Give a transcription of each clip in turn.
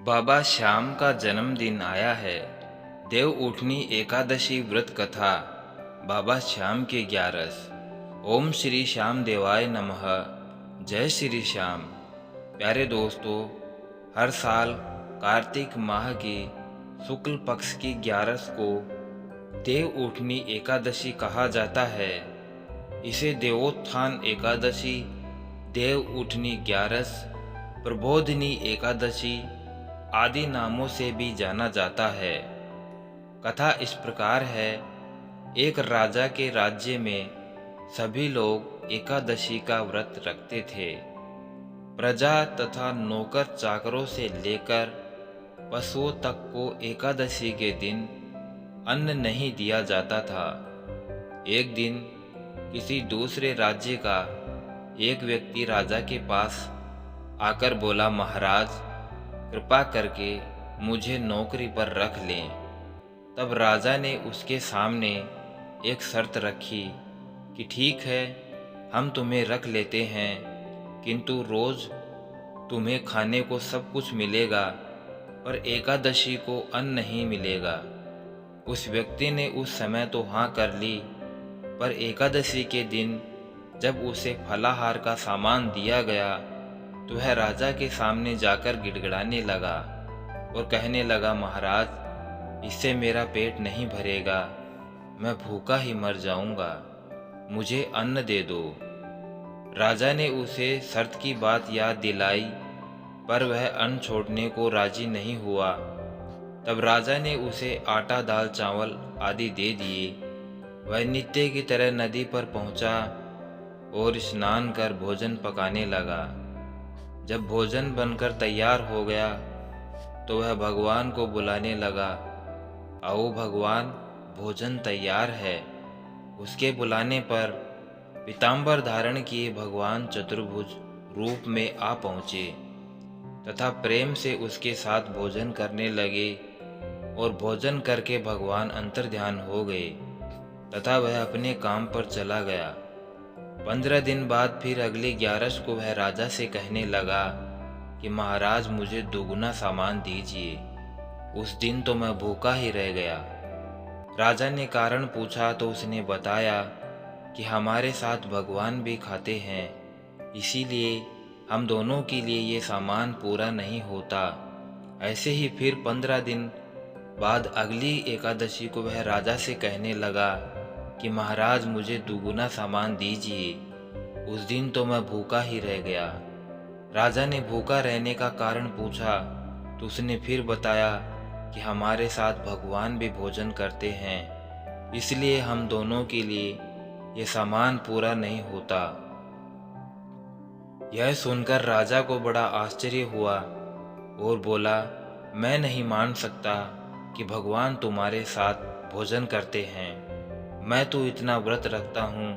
बाबा श्याम का जन्मदिन आया है। देव उठनी एकादशी व्रत कथा। बाबा श्याम के 11। ओम श्री श्याम देवाय नमः। जय श्री श्याम। प्यारे दोस्तों, हर साल कार्तिक माह की शुक्ल पक्ष की 11 को देव उठनी एकादशी कहा जाता है। इसे देवोत्थान एकादशी, देव उठनी 11, प्रबोधिनी एकादशी आदि नामों से भी जाना जाता है। कथा इस प्रकार है। एक राजा के राज्य में सभी लोग एकादशी का व्रत रखते थे। प्रजा तथा नौकर चाकरों से लेकर पशुओं तक को एकादशी के दिन अन्न नहीं दिया जाता था। एक दिन किसी दूसरे राज्य का एक व्यक्ति राजा के पास आकर बोला, महाराज कृपा करके मुझे नौकरी पर रख लें। तब राजा ने उसके सामने एक शर्त रखी कि ठीक है, हम तुम्हें रख लेते हैं, किंतु रोज तुम्हें खाने को सब कुछ मिलेगा, पर एकादशी को अन्न नहीं मिलेगा। उस व्यक्ति ने उस समय तो हाँ कर ली, पर एकादशी के दिन जब उसे फलाहार का सामान दिया गया तो वह राजा के सामने जाकर गिड़गिड़ाने लगा और कहने लगा, महाराज इससे मेरा पेट नहीं भरेगा, मैं भूखा ही मर जाऊंगा, मुझे अन्न दे दो। राजा ने उसे शर्त की बात याद दिलाई, पर वह अन्न छोड़ने को राजी नहीं हुआ। तब राजा ने उसे आटा दाल चावल आदि दे दिए। वह नित्य की तरह नदी पर पहुंचा और स्नान कर भोजन पकाने लगा। जब भोजन बनकर तैयार हो गया तो वह भगवान को बुलाने लगा, आओ भगवान, भोजन तैयार है। उसके बुलाने पर पीताम्बर धारण किए भगवान चतुर्भुज रूप में आ पहुँचे तथा प्रेम से उसके साथ भोजन करने लगे और भोजन करके भगवान अंतर्ध्यान हो गए तथा वह अपने काम पर चला गया। 15 दिन बाद फिर अगले 11 को वह राजा से कहने लगा कि महाराज मुझे दोगुना सामान दीजिए। उस दिन तो मैं भूखा ही रह गया। राजा ने कारण पूछा तो उसने बताया कि हमारे साथ भगवान भी खाते हैं, इसीलिए हम दोनों के लिए ये सामान पूरा नहीं होता। ऐसे ही फिर 15 दिन बाद अगली एकादशी को वह राजा से कहने लगा कि महाराज मुझे दुगुना सामान दीजिए। उस दिन तो मैं भूखा ही रह गया। राजा ने भूखा रहने का कारण पूछा तो उसने फिर बताया कि हमारे साथ भगवान भी भोजन करते हैं, इसलिए हम दोनों के लिए ये सामान पूरा नहीं होता। यह सुनकर राजा को बड़ा आश्चर्य हुआ और बोला, मैं नहीं मान सकता कि भगवान तुम्हारे साथ भोजन करते हैं। मैं तो इतना व्रत रखता हूँ,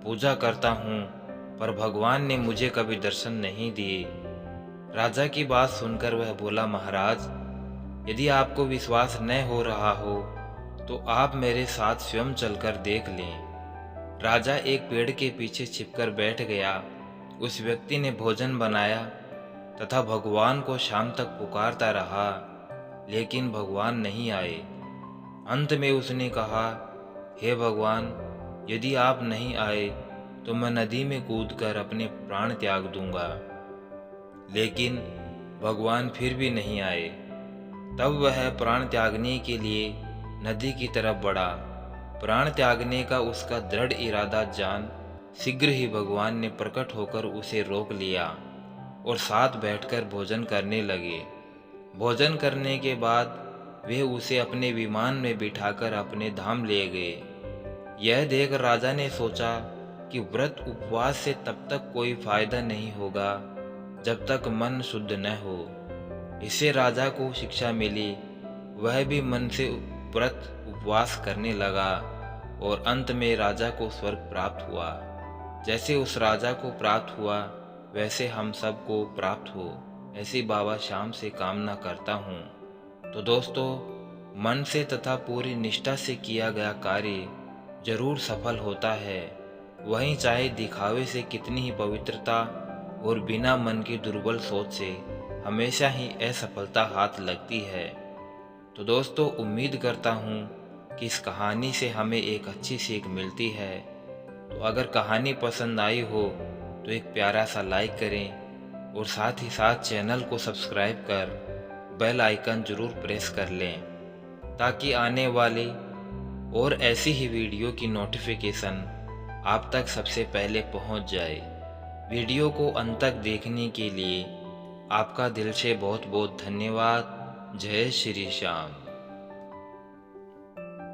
पूजा करता हूँ, पर भगवान ने मुझे कभी दर्शन नहीं दिए। राजा की बात सुनकर वह बोला, महाराज यदि आपको विश्वास न हो रहा हो तो आप मेरे साथ स्वयं चलकर देख लें। राजा एक पेड़ के पीछे छिपकर बैठ गया। उस व्यक्ति ने भोजन बनाया तथा भगवान को शाम तक पुकारता रहा, लेकिन भगवान नहीं आए। अंत में उसने कहा, हे भगवान, यदि आप नहीं आए तो मैं नदी में कूदकर अपने प्राण त्याग दूंगा। लेकिन भगवान फिर भी नहीं आए। तब वह प्राण त्यागने के लिए नदी की तरफ बढ़ा। प्राण त्यागने का उसका दृढ़ इरादा जान शीघ्र ही भगवान ने प्रकट होकर उसे रोक लिया और साथ बैठकर भोजन करने लगे। भोजन करने के बाद वे उसे अपने विमान में बिठाकर अपने धाम ले गए। यह देख राजा ने सोचा कि व्रत उपवास से तब तक कोई फायदा नहीं होगा जब तक मन शुद्ध न हो। इससे राजा को शिक्षा मिली। वह भी मन से व्रत उपवास करने लगा और अंत में राजा को स्वर्ग प्राप्त हुआ। जैसे उस राजा को प्राप्त हुआ वैसे हम सबको प्राप्त हो, ऐसी बाबा श्याम से कामना करता हूँ। तो दोस्तों, मन से तथा पूरी निष्ठा से किया गया कार्य जरूर सफल होता है। वहीं चाहे दिखावे से कितनी ही पवित्रता और बिना मन की दुर्बल सोच से हमेशा ही असफलता हाथ लगती है। तो दोस्तों, उम्मीद करता हूँ कि इस कहानी से हमें एक अच्छी सीख मिलती है। तो अगर कहानी पसंद आई हो तो एक प्यारा सा लाइक करें और साथ ही साथ चैनल को सब्सक्राइब कर बेल आइकन ज़रूर प्रेस कर लें, ताकि आने वाली और ऐसी ही वीडियो की नोटिफिकेशन आप तक सबसे पहले पहुंच जाए। वीडियो को अंत तक देखने के लिए आपका दिल से बहुत बहुत धन्यवाद। जय श्री श्याम।